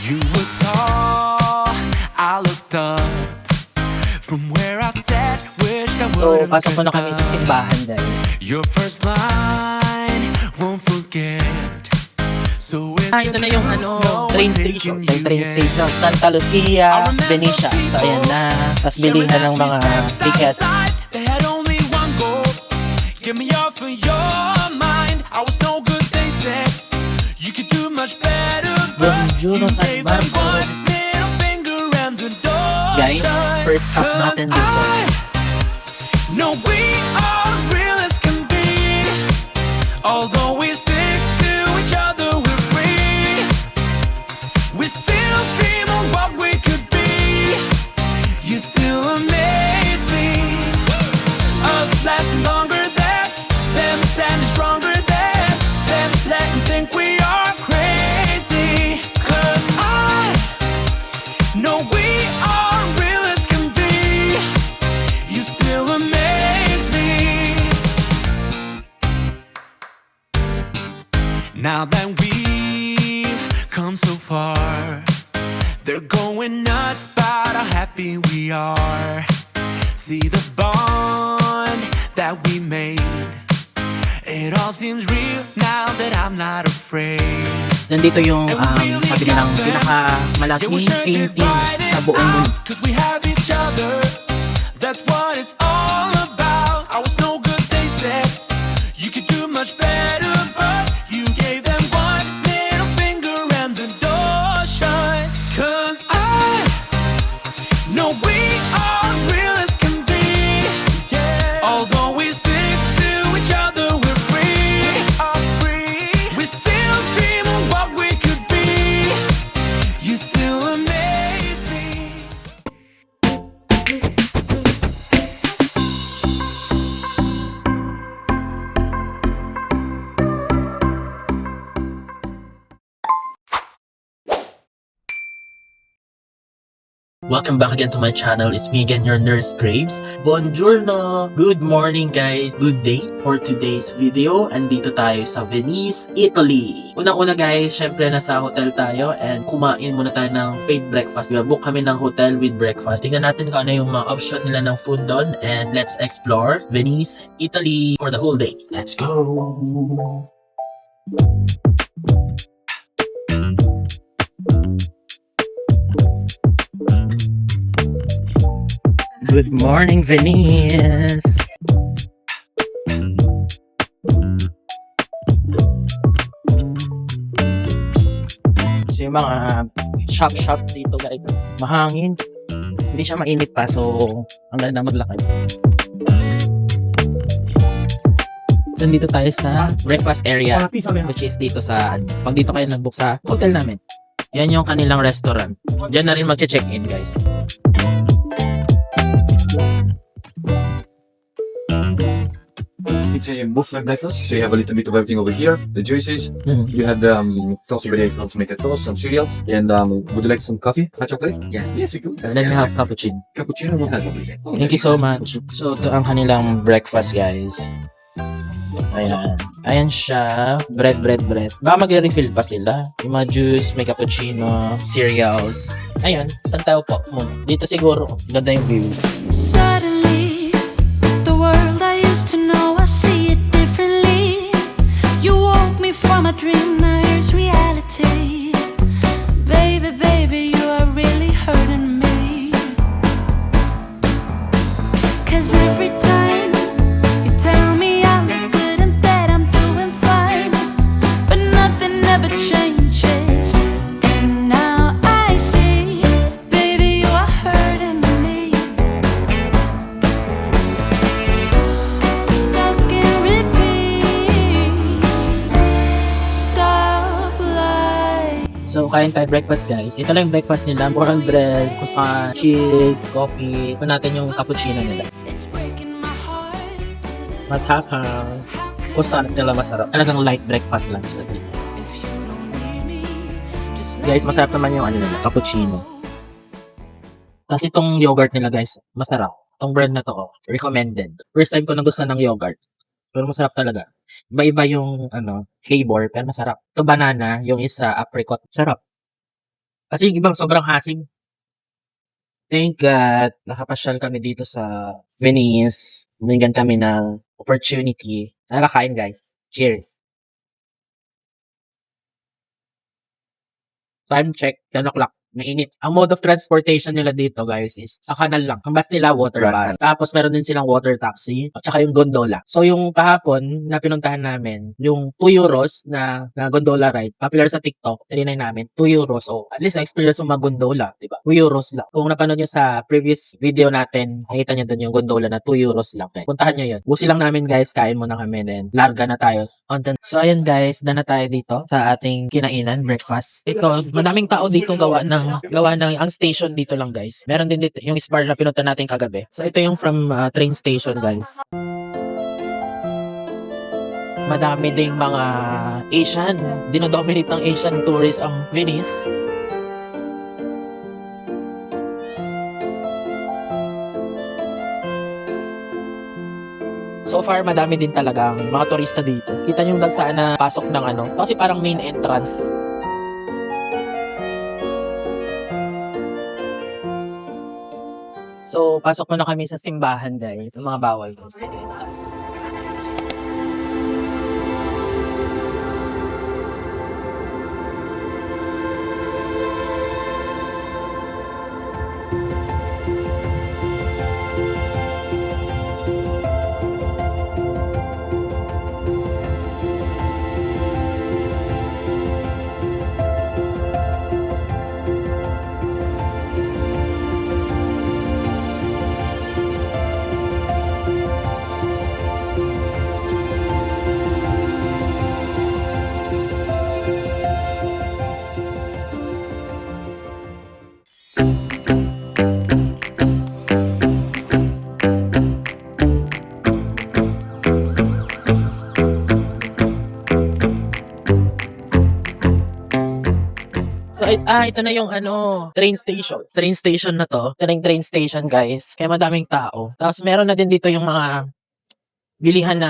You were tall, I looked up from where I sat, wished I So, wouldn't pasok na kami sa stop. simbahan dahil. Your first line, won't forget. So Ito na yung train station. Yung train station, Santa Lucia, Benicia. So, ayan na. Tapos bilihan ng mga ticket. They had only one goal, get me off of your mind. I was no good, they said. You could do much better, but you Buongiorno, San gave them Marco. one middle finger and the door Guys, shut. first stop natin dito. No, we are real as can be. Although we stick to each other, we're free. We still dream of what we could be. You still amaze me. Us lasting longer than them, standing stronger than them, letting think we are crazy. 'Cause I know we are real as can be. You still amaze me. Now that we've come so far, they're going nuts about how happy we are. See the bond that we made. It all seems real now that I'm not afraid. Nandito yung sabi nilang pinakamalaking painting sa buong mundo. 'Cause we have each other. That's what it's all about. I was no good, they said. You could do much better, but you gave them one little finger and the door shut. 'Cause I know we are real as can be. Yeah. Although we stick to each other, we're free. We are free. We still dream of what we could be. You still amaze me. Welcome back again to my channel. It's me again, your Nurse Graves. Buongiorno! Good morning guys! Good day for today's video. Andito tayo sa Venice, Italy. Unang-una guys, syempre nasa hotel tayo and kumain muna tayo ng paid breakfast. Book kami ng hotel with breakfast. Tingnan natin kung ano yung mga option nila ng food doon and let's explore Venice, Italy for the whole day. Let's go! Good morning, Venice! So yung mga shop dito guys, mahangin. Hindi siya mainit pa, so ang ganda maglakad. So dito tayo sa breakfast area, which is dito sa, pag dito kayo nag-book sa hotel namin. Yan yung kanilang restaurant. Diyan na rin mag-check-in guys. It's a buffet breakfast, so you have a little bit of everything over here. The juices, you had toast already, if you want to make a toast, some cereals, and would you like some coffee? Hot chocolate? Yes, you could. And then we have cappuccino. Cappuccino with hot chocolate. Oh, Thank you so much. So, ito ang kanilang breakfast, guys. Ayan. Ayan siya. Bread. Baka mag-refill pa sila. Yung mga juice, may cappuccino, cereals. Ayan. Saan tayo po muna? Dito siguro. Ganda yung view. Suddenly, the world I used to know, I see it differently. You woke me from a dream, now here's reality. Baby, you are really hurting me. 'Cause every time you tell me I look good and that I'm doing fine, but nothing ever changes. And now I see, baby, you are hurting me. Stuck in repeat, stoplight. So, kain tayo breakfast, guys. Ito lang yung breakfast nila. Boiled bread, croissant, cheese, coffee. Ito natin yung cappuccino nila. It's breaking my heart. Matapang. Croissant nila masarap. Talagang light breakfast lang sila dito. If you don't need me, just let Guys, masarap naman yung ano nila, cappuccino. Kasi itong yogurt nila, guys, masarap. Itong brand na to, recommended. First time ko nagustuhan ng yogurt. Pero masarap talaga. Iba-iba yung flavor, pero masarap. Ito banana, yung isa apricot, sarap. Kasi yung ibang sobrang asim. Thank God, nakapasyal kami dito sa Venice. Binigyan kami ng opportunity. Nakakain guys. Cheers. Time check, 10 o'clock. Mainit. Ang mode of transportation nila dito, guys, is sa kanal lang. Ang bus nila, water bus. Tapos, meron din silang water taxi. At saka yung gondola. So, yung kahapon na pinuntahan namin, yung 2 euros na gondola ride, popular sa TikTok, trinay namin, 2 euros. So, at least na-experience yung mag-gondola, diba? 2 euros lang. Kung napanood nyo sa previous video natin, nakita nyo doon yung gondola na 2 euros lang. Okay? Puntahan nyo yun. Busi lang namin, guys. Kain muna kami, then larga na tayo. So, ayan guys, na tayo dito sa ating kinainan, breakfast. Ito, madaming tao dito gawa ng ang station dito lang guys. Meron din dito yung Spar na pinunta natin kagabi. So, ito yung from train station guys. Madami ding mga Asian. Dinodominate ng Asian tourists ang Venice. So far, madami din talagang mga turista dito. Kita nyo yung saan na pasok ng ano. Kasi parang main entrance. So, pasok muna kami sa simbahan guys. Yung mga bawal guys. So, ito na yung train station. Train station na to. Ito na yung train station, guys. Kaya madaming tao. Tapos, meron na din dito yung mga bilihan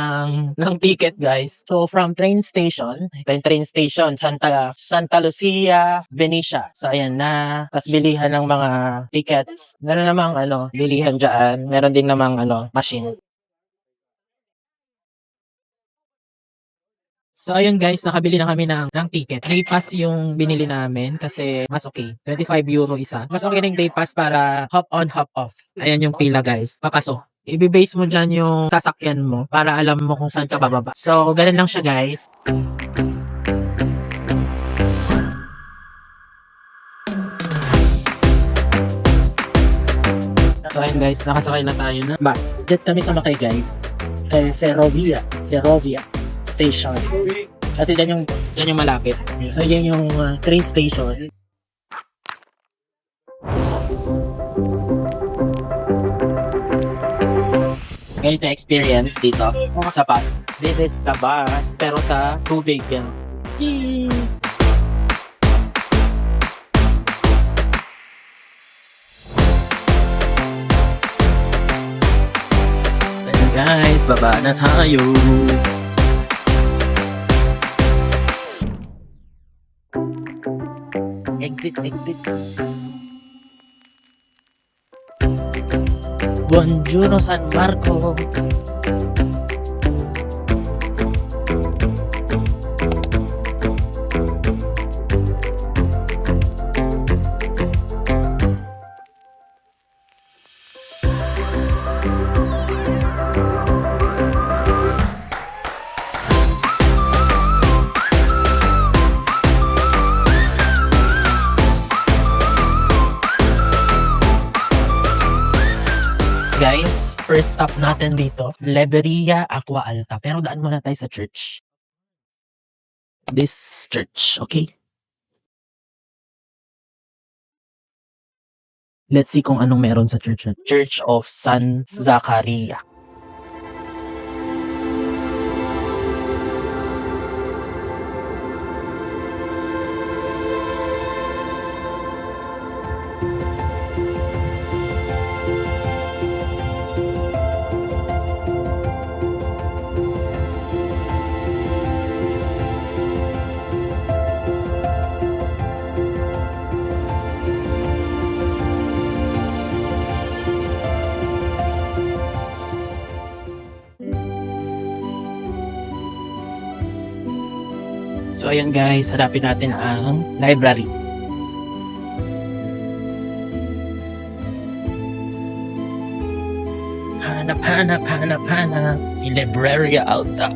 ng ticket, guys. So, from train station, ito yung train station, Santa Lucia, Venetia. So, ayan na. Tapos, bilihan ng mga tickets. Meron namang, bilihan dyan. Meron din namang, machine. So, ayun guys, nakabili na kami ng ticket. Day pass yung binili namin kasi mas okay. 25 euro isa. Mas okay na yung day pass para hop on, hop off. Ayan yung pila guys. Papasok. Ibe-base mo dyan yung sasakyan mo para alam mo kung saan ka bababa. So, ganun lang siya guys. So, ayun guys, nakasakay na tayo na bus. Jet kami sumakay guys. Kay Ferrovia Station. Kasi dyan yung malapit. So, yan yung train station. Ganito experience dito sa bus. This is the bus, pero sa tubig. Yee! Ayan guys, baba na tayo. Exit. Buongiorno San Marco. Guys, first stop natin dito, Libreria Aqua Alta. Pero daan muna tayo sa church. This church, okay? Let's see kung anong meron sa church. Church of San Zacaria. So ayun guys, hanapin natin ang library. Hanap. Si Libraria Alta.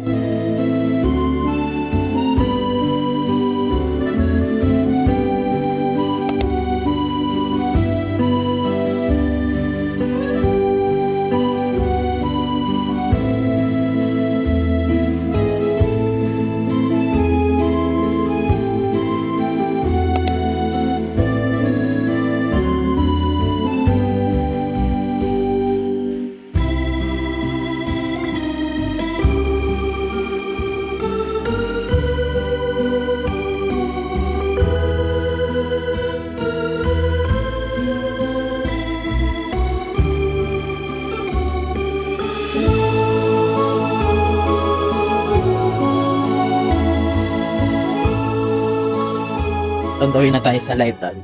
Tandawin na tayo sa library.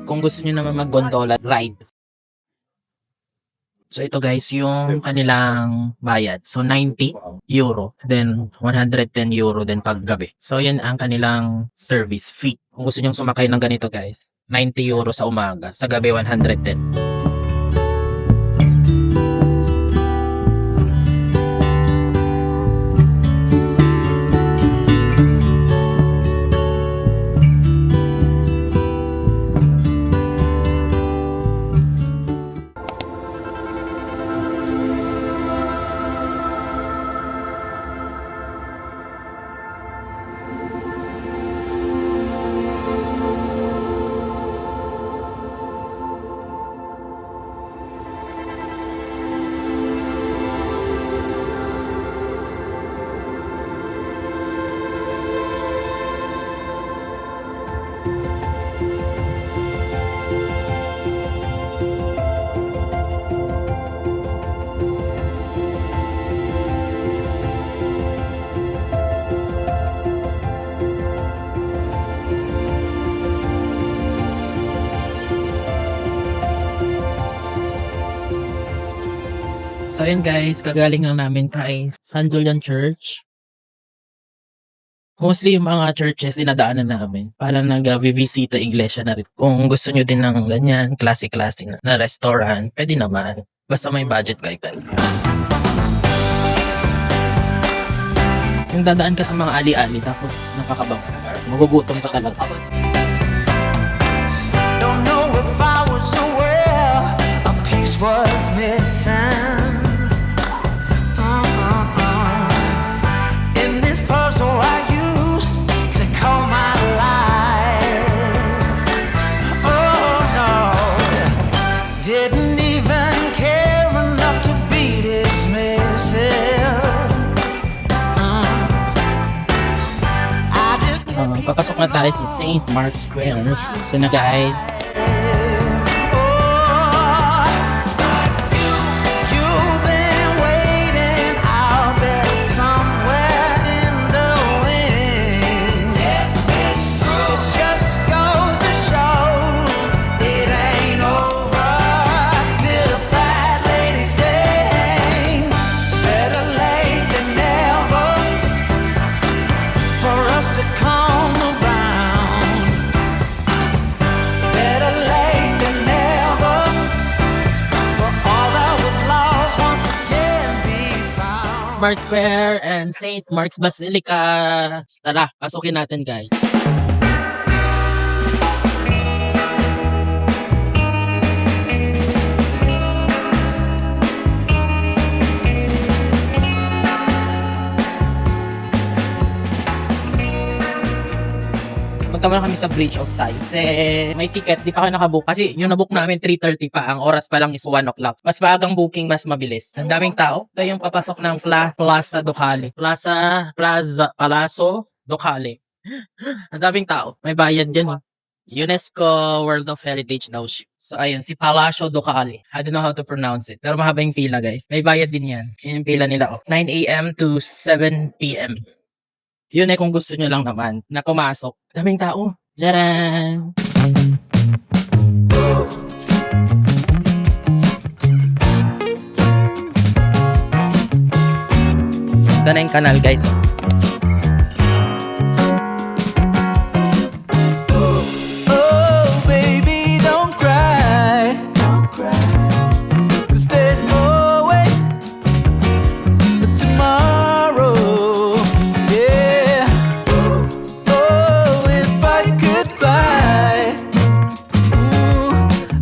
Kung gusto niyo naman mag-gondola ride. So ito guys, yung kanilang bayad. So 90 euro, then 110 euro din paggabi. So yan ang kanilang service fee. Kung gusto niyo sumakay ng ganito guys, 90 euro sa umaga, sa gabi 110. So ayun guys, kagaling lang namin kay San Julian Church. Mostly yung mga churches dinadaanan namin. Parang nag-visita iglesia na rin. Kung gusto nyo din ng ganyan, classic-classic na restaurant, pwede naman. Basta may budget kayo guys. Yung dadaan ka sa mga ali-ali tapos napakabango. Magugutom ka talaga. Don't know if I was aware a piece was missing. In this puzzle I used to call my life. Oh no, didn't even care enough to be dismissive. I just Papasok na tayo sa St. Mark's Square. So na guys, You've been waiting out there somewhere in the wind. just to come around. Better late than never, for all that was lost once again be found. Mark Square and St. Mark's Basilica. Tara, pasukin natin guys. Punta muna kami sa Bridge of Sighs. Kasi may ticket, di pa ako nakabook. Kasi yung nabook namin 3:30 pa. Ang oras pa lang is 1 o'clock. Mas maagang booking, mas mabilis. Ang daming tao. Ito yung papasok ng Plaza Ducale. Palazzo Ducale. Ang daming tao. May bayad yan. UNESCO World of Heritage daw siya. So ayun, si Palazzo Ducale. I don't know how to pronounce it. Pero mahaba yung pila guys. May bayad din yan. Yun yung pila nila. 9 a.m. to 7 p.m. Yun eh kung gusto nyo lang naman na pumasok. Daming tao. Tcharan! Ito na yung kanal guys. Oh, baby, don't cry. Don't cry. 'Cause there's always a tomorrow. Yeah. Oh, if I could fly, ooh,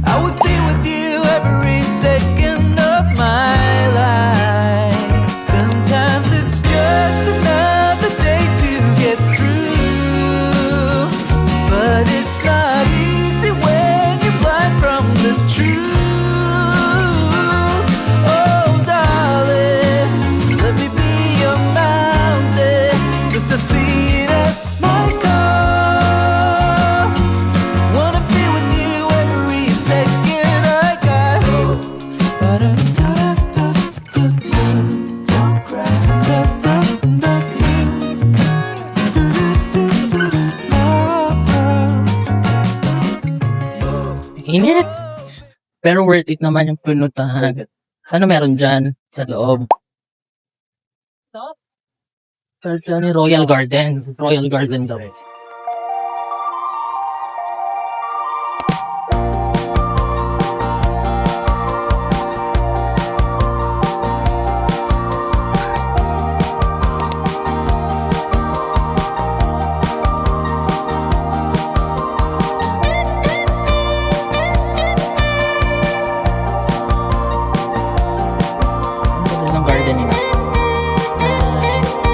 I would be with you every second of my life. Sometimes it's just another day to get through, but it's not easy when you're blind from the truth. Oh, darling, let me be your mountain, 'cause I see it as my goal. Wanna be with you every second I got. Don't cry. Init! Pero worth it naman yung pinuntahan. Sana meron dyan sa loob. Pero dyan yung Royal Garden. Royal Garden daw. Ang ganda ng garden nila. Nice.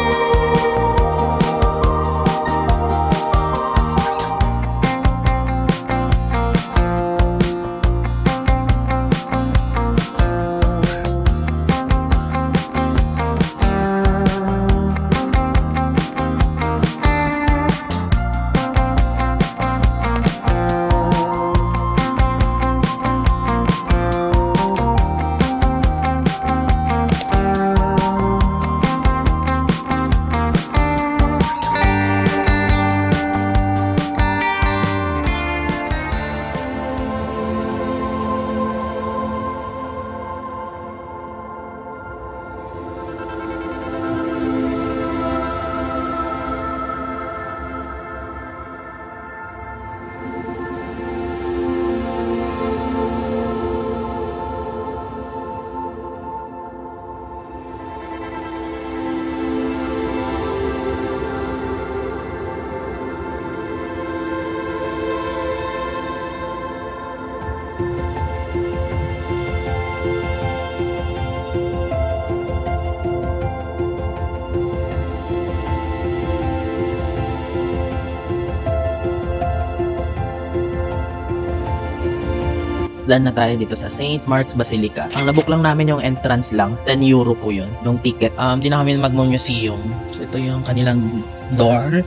Done na tayo dito sa St. Mark's Basilica. Ang nabook lang namin yung entrance lang. 10 euro po yun, yung ticket. Di na kami mag-museum. So ito yung kanilang door.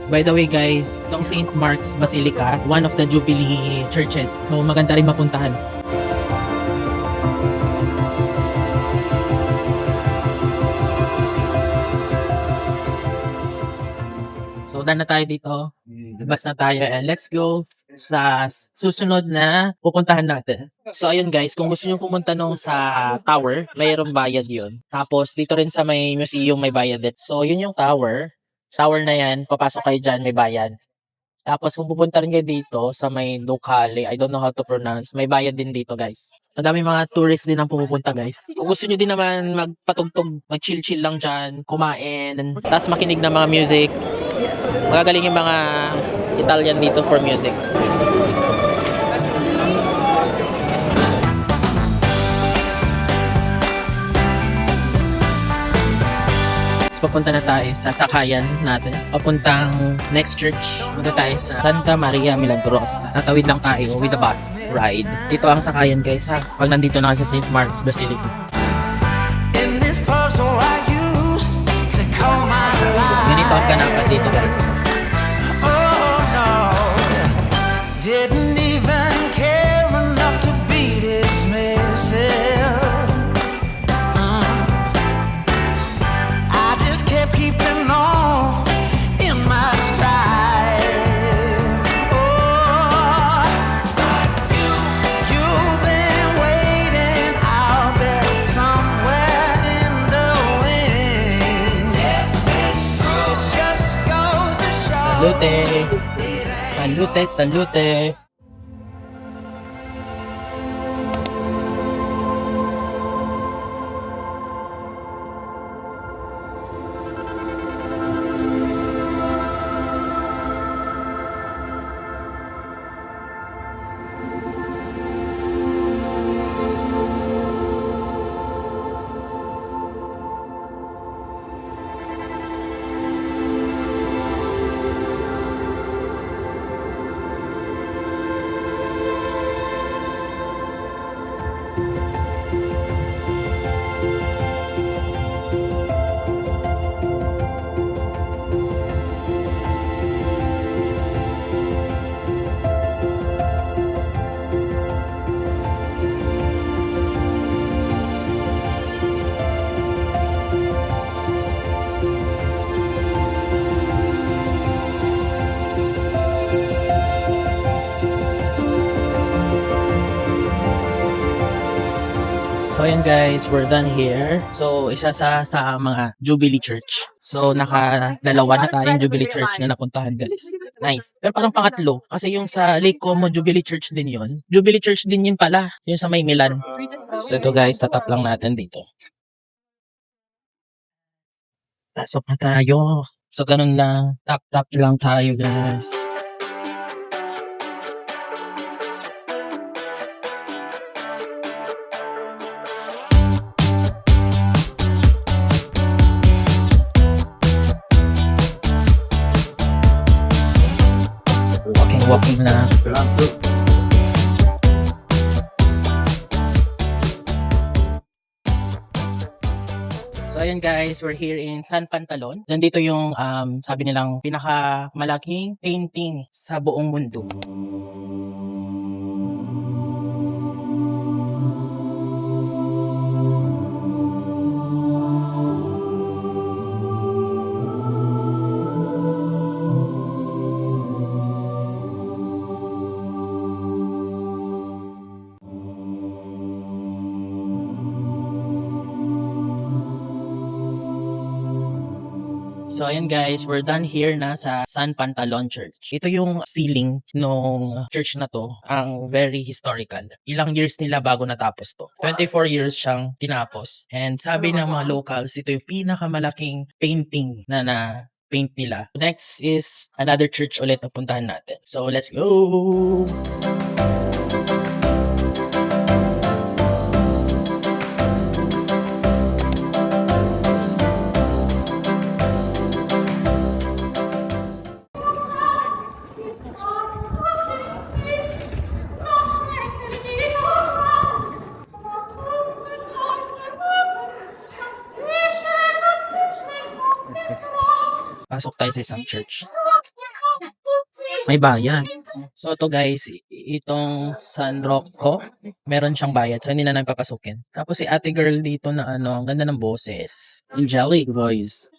By the way guys, itong St. Mark's Basilica, one of the Jubilee churches. So maganda rin mapuntahan. So done na tayo dito. Labas na tayo and let's go sa susunod na pupuntahan natin. So ayun guys, kung gusto niyo pumunta nung sa tower, mayroong bayad yun. Tapos dito rin sa may museum may bayad din. So yun yung tower. Tower na yan, papasok kayo dyan, may bayad. Tapos kung pupunta rin kayo dito sa may Ducale, I don't know how to pronounce, may bayad din dito guys. Madami mga tourists din ang pumupunta guys. Kung gusto nyo din naman magpatugtog, mag-chill-chill lang dyan, kumain, tapos makinig ng mga music, magagaling yung mga Italian dito for music. Papunta na tayo sa sakayan natin. Papuntang next church. Punta tayo sa Santa Maria Milagros. Tatawid lang tayo with the bus ride. Dito ang sakayan guys ha. Pag nandito na kayo sa St. Mark's Basilica. In this puzzle I use to call my life. Ganito ang kanapan dito guys. Oh no, didn't even care enough to be dismissive. I just kept keeping on in my stride. Oh, you've been waiting out there somewhere in the wind. Yes, it's true. It just goes to show. Salute! Salute! Salute! So ayan guys, we're done here. So isa sa mga Jubilee Church. So dalawa na tayong Jubilee Church na napuntahan guys. Nice. Pero parang pangatlo kasi yung sa Lake Como Jubilee Church din yun. Jubilee Church din yun pala, yung sa may Milan. So ito guys, tatap lang natin dito. Pasok na tayo. So ganun lang, tap lang tayo guys. Walking na. So ayun guys, we're here in San Pantalon. Nandito yung sabi nilang pinakamalaking painting sa buong mundo. So ayan guys, we're done here na sa San Pantalon Church. Ito yung ceiling nung church na to, ang very historical. Ilang years nila bago natapos to. 24 years siyang tinapos. And sabi ng mga locals, ito yung pinakamalaking painting na paint nila. Next is another church ulit na puntahan natin. So let's go! Pasok tayo sa isang church. May bayad. So ito guys, itong San Rocco, meron siyang bayad. So hindi na namin papasukin. Tapos si ate girl dito na ang ganda ng boses. Angelic voice.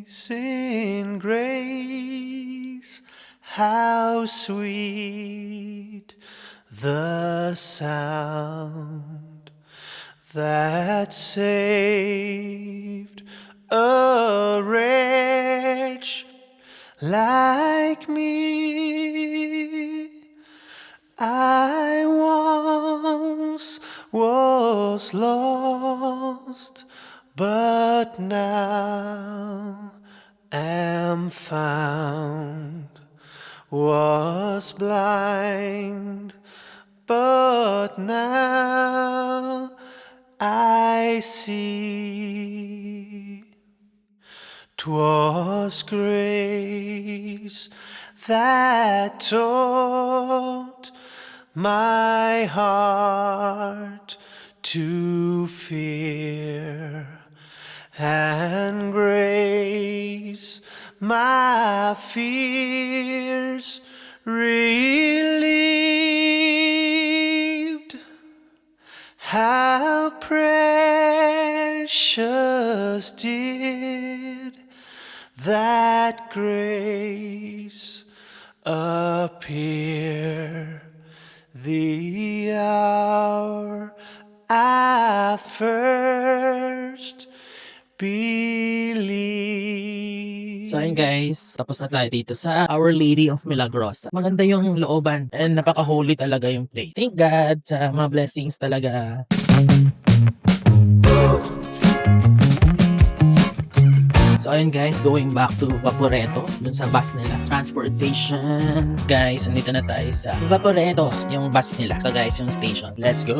Amazing grace, how sweet the sound that saved a wretch like me. I once was lost, but now am found. Was blind, but now I see. 'Twas grace that taught my heart to fear, and grace my fears relieved. How precious did that grace appear the hour I first believed. So ayun guys, tapos na tayo dito sa Our Lady of Milagrosa. Maganda yung looban and napaka-holy talaga yung place. Thank God sa mga blessings talaga. So ayun guys, going back to Vaporetto, dun sa bus nila. Transportation. Guys, nandito na tayo sa Vaporetto, yung bus nila. So guys, yung station. Let's go!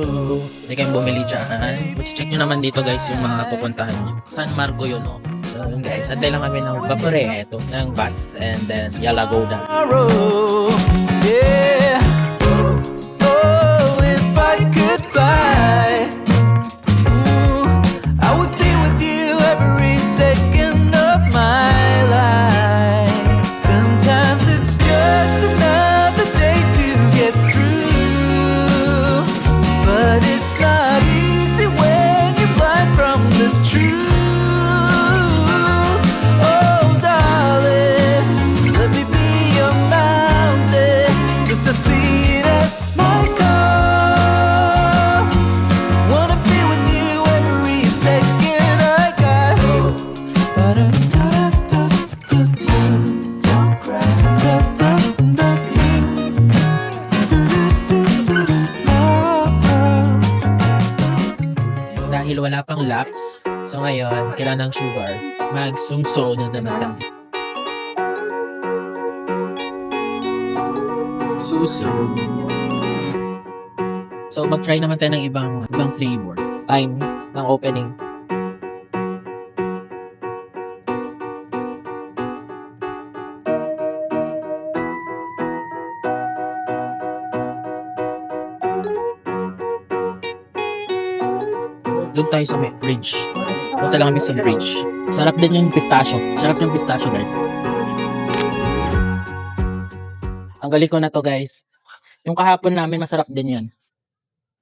Hindi kayong bumili dyan. Check nyo naman dito guys yung mga pupuntahan nyo. San Marco yun, no? So yun guys, antay lang kami ng Vaporetto, ng bus, and then Yalagoda. Tomorrow, yeah. Oh, if I could fly, ooh, I would be with you every second of my life. Sometimes it's just another day to get through, but it's not easy when you're blind from the truth. Oh, darling, let me be your mountain, 'cause I see it as my goal. Wanna be with you every second I got. Don't cry. Dahil wala pang laps, so ngayon, kailangan ng sugar. Mag-suso na naman lang. Suso. So mag-try naman tayo ng ibang flavor. Time ng opening. Doon tayo sa may bridge. Punta lang kami sa bridge. Sarap din yung pistachio. Sarap yung pistachio, guys. Ang galing ko na to, guys. Yung kahapon namin, masarap din yan.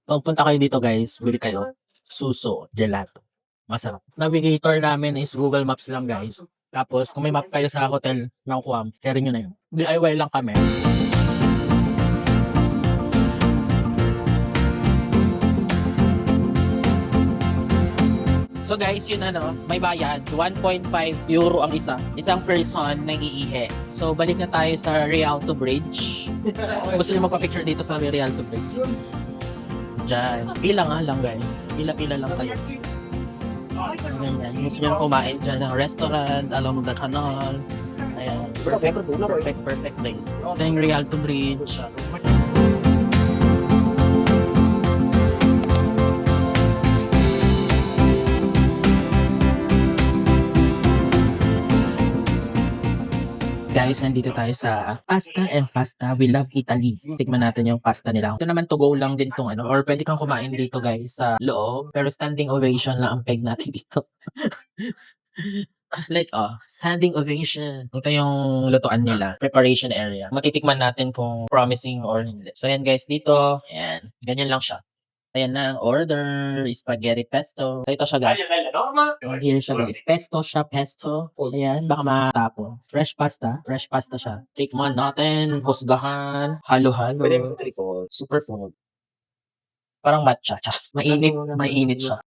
Pagpunta kayo dito, guys, bili kayo. Suso, gelato. Masarap. Navigator namin is Google Maps lang, guys. Tapos, kung may map kayo sa hotel ng Kuam, carry nyo na yun. DIY lang kami. So guys, yun may bayad, 1.5 euro ang isa. Isang person nang iihe. So balik na tayo sa Rialto Bridge. Gusto niyo magpa-picture dito sa Rialto Bridge? Diyan. Pila nga lang guys. Pila-pila lang kayo. Ayan. Gusto niyo kumain dyan ng restaurant, along the canal. Ayan. Perfect place. Ito yung Rialto Bridge. guys, nandito tayo sa Pasta and Pasta. We love Italy. Tikman natin yung pasta nila. Ito naman to go lang din tong ano, or pwede kang kumain dito guys sa loob. Pero standing ovation lang ang peg natin dito. Like, standing ovation. Ito yung lutuan nila. Preparation area. Matitikman natin kung promising or hindi. So, ayan guys, dito. Ayan. Ganyan lang siya. Ayan na ang order. Spaghetti pesto. So, ito siya guys. Here siya guys. Pesto siya, pesto. Ayan, baka matapon. Fresh pasta. Fresh pasta siya. Tikman natin. Husgahan. Halo-halo. Super food. Parang matcha. Mainit. Mainit siya.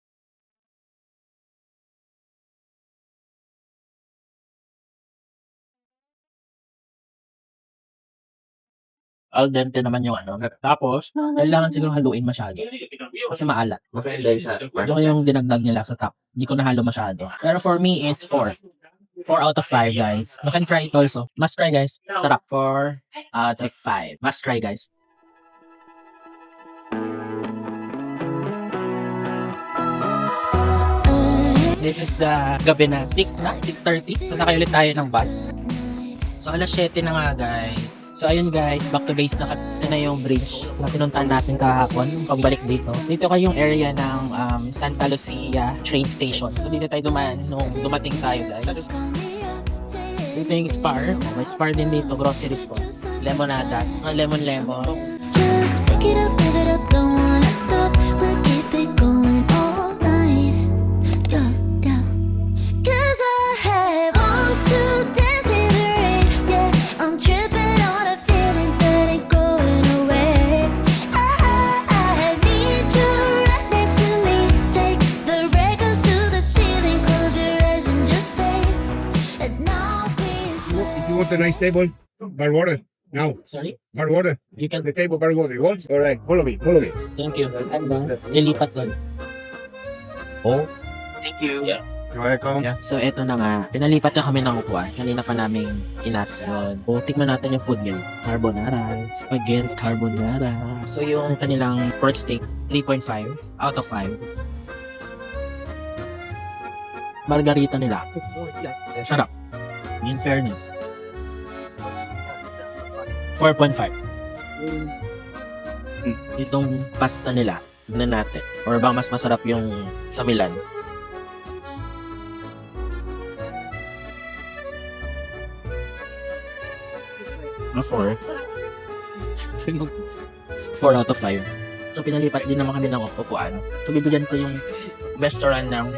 Al dente naman yung ano. Tapos, kailangan siguro haluin masyado. Kasi maalat. Okay, guys. Yung dinagdag nila sa top. Hindi ko nahalo masyado. Pero for me, it's 4. 4 out of 5, guys. You can try it also. Must try, guys. Sarap. 4 out of 5. Must try, guys. This is the gabi na 6:30. Sasakay ulit tayo ng bus. So, alas 7 na nga, guys. So, ayun guys, back to base na yung bridge na pinuntahan natin kahapon, pagbalik dito. Dito kayong area ng Santa Lucia train station. So, dito tayo dumaan nung dumating tayo guys. So, ito yung Spar. May Spar din dito, grocery store. Lemonada, lemon. Just pick it up, don't wanna stop. We'll keep it going all night. Yeah, yeah. 'Cause I have on to dance in the rain. Yeah, I'm tripping on a feeling that ain't going away. I need you right next to me. Take the records to the ceiling, close your eyes and just play. And now we If you want a nice table, bar water. Now, Sorry? bar water. You can, The table bar water. You want? All right. Follow me. Follow me. thank you. Lilipat doon. Oh, Thank you. Yeah. you're welcome. Yeah. So, eto na nga. Pinalipat na kami ng upuan. Kanina pa namin inas yun. O, tikman natin yung food nila. Carbonara. Spaghetti carbonara. So, yung kanilang pork steak, 3.5 out of 5. Margarita nila. Sarap. In fairness. 4.5. Itong pasta nila, tignan natin. Or bang mas masarap yung sa Milan. Na 4. 4 out of 5. So, pinalipat din naman kami ng upuan. So, bibigyan ko yung restaurant ng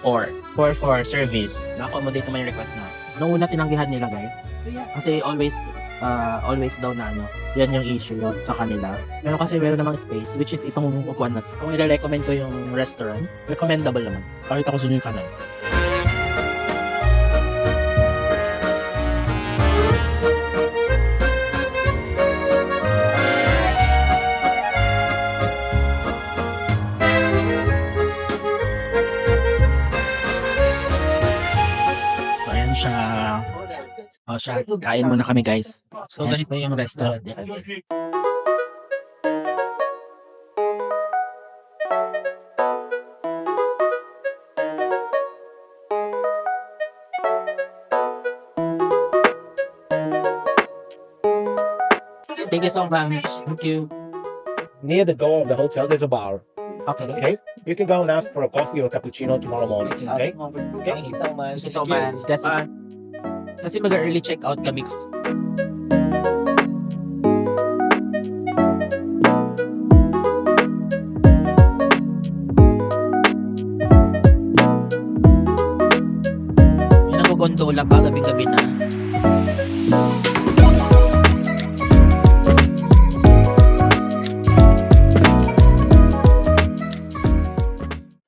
4. 4 for service. Na-accommodate naman yung request na. Noong una tinanggihan nila, guys. Kasi always daw na ano, yan yung issue sa kanila. Pero kasi meron namang space, which is itong upuan natin. Kung i-recommend ko yung restaurant, recommendable naman. Pakita ko sa inyo yung kanan. Ayan siya. O siya, kain muna kami guys. So ganito yung restaurant nila guys. Thank you so much. Thank you. Near the door of the hotel, there's a bar. Okay. Okay, you can go and ask for a coffee or cappuccino tomorrow morning. Okay. Thank you so much. Thank you so much. Kasi mag-early check out kami. May nag-gondola pa gabi-gabi na.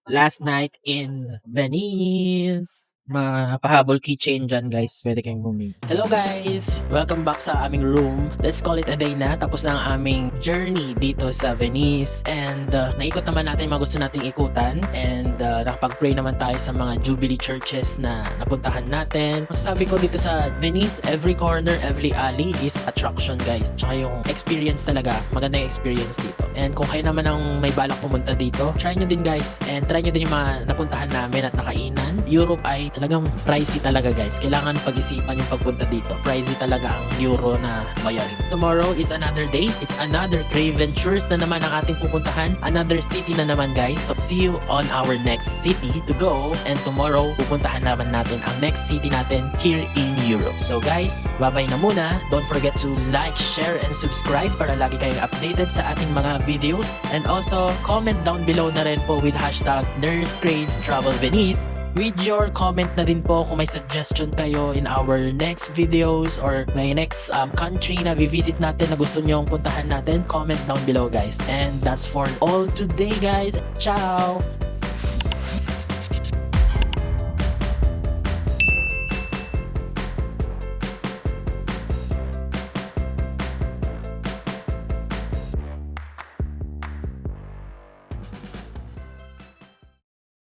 Last night in Venice. Mapahabol keychain dyan guys, pwede kayong bumili. Hello guys! Welcome back sa aming room. Let's call it a day na. Tapos na ang aming journey dito sa Venice. And naikot naman natin yung mga gusto nating ikutan. And nakapag-pray naman tayo sa mga Jubilee churches na napuntahan natin. Masasabi ko dito sa Venice, every corner, every alley is attraction guys. Tsaka yung experience talaga, maganda yung experience dito. And kung kayo naman ang may balak pumunta dito, try nyo din guys. And try nyo din yung mga napuntahan namin at nakainan. Europe ay Talagang pricey talaga guys. Kailangan pag-isipan yung pagpunta dito. Pricey talaga ang euro na bayarin. Tomorrow is another day. It's another Crave Ventures na naman ang ating pupuntahan. Another city na naman guys. So see you on our next city to go. And tomorrow, pupuntahan naman natin ang next city natin here in Europe. So guys, bye-bye na muna. Don't forget to like, share, and subscribe para lagi kayong updated sa ating mga videos. And also, comment down below na rin po with hashtag NurseCravesTravelVenice with your comment na din po kung may suggestion kayo in our next videos or may next country na visit natin na gusto nyong puntahan natin. Comment down below guys. And that's for all today guys. Ciao!